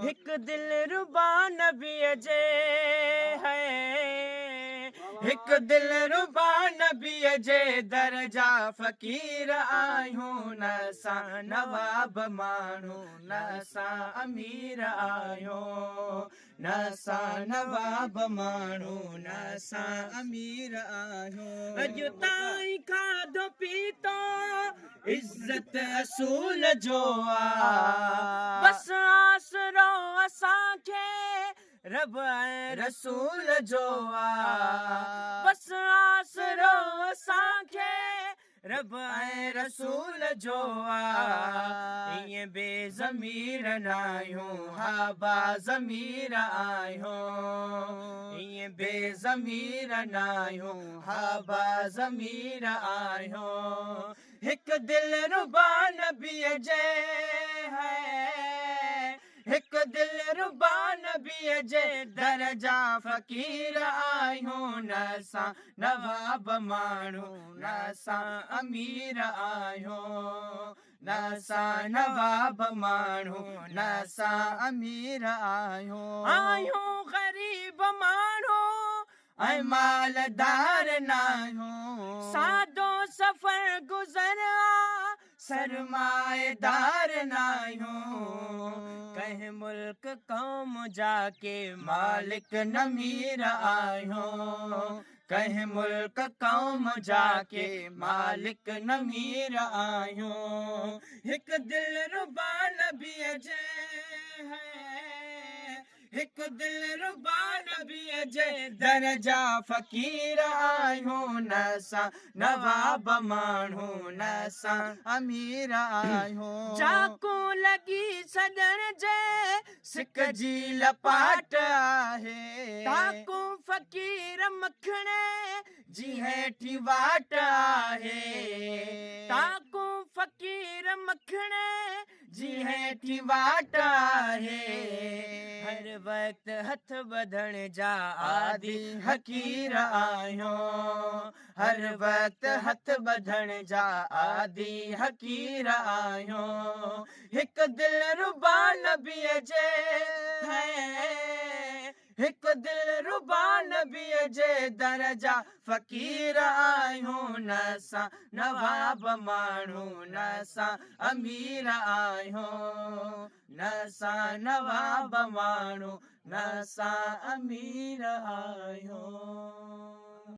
हिक दिल रुबा नबीअ जे है हिक दिल रुबा नबीअ जे दरजा फ़कीर आहियूं न असां नवाब माण्हू न असां अमीर आहियूं न असां नवाब माण्हू न असां अमीर आहियूं अॼु ताईं खाधो पीतो इज़त असूल जो आहे बस आसरो असांखे रब ऐं रसूल जो आहे बस आसरो असांखे रब ऐं रसूल जो आहे ईअं बेज़मीर नाहियूं हा बाज़मीर आहियूं ईअं बेज़मीर नाहियूं हा बाज़मीर आहियूं हिक दिल रुबा नबीअ जे है हिक दिल रुबा नबीअ जे दरजा फ़कीर आहियूं न असां नवाब माण्हू न असां अमीर आहियूं न असां नवाब माण्हू न असां अमीर आहियूं ग़रीब माण्हू ऐं मालदार नाहियूं सादो सफ़र गुज़रिया सरमाएदार नाहियूं कंहिं मुल्क क़ौम जा के मालिक नमीर आहियूं कंहिं मुल्क क़ौम जा के मालिक नमीर आहियूं हिक दिल रुबा नबीअ जे है हिक दिल रुबा नबीअ जे दरजा फ़कीर आहियूं न असां नवाब माण्हू न असां अमीर आहियूं चाकू लॻी सॼण जे सिक जी लपाट आहे ताकू फ़कीर मखणे जी हेठि वाट आहे ताकू फ़कीर मखणे जी हेठि वाट आहे हर वक्त हथ बधण जा आदि हकीर आहियूं हर वक्त हथ बधण जा आदि हकीर आहियूं हिक दिल रुबा नबीअ जे है हिक दिल रुबा नबीअ जे दरजा फ़कीर आहियूं न असां नवाब माण्हू न असां अमीर आहियूं न असां नवाब माण्हू न असां अमीर आहियूं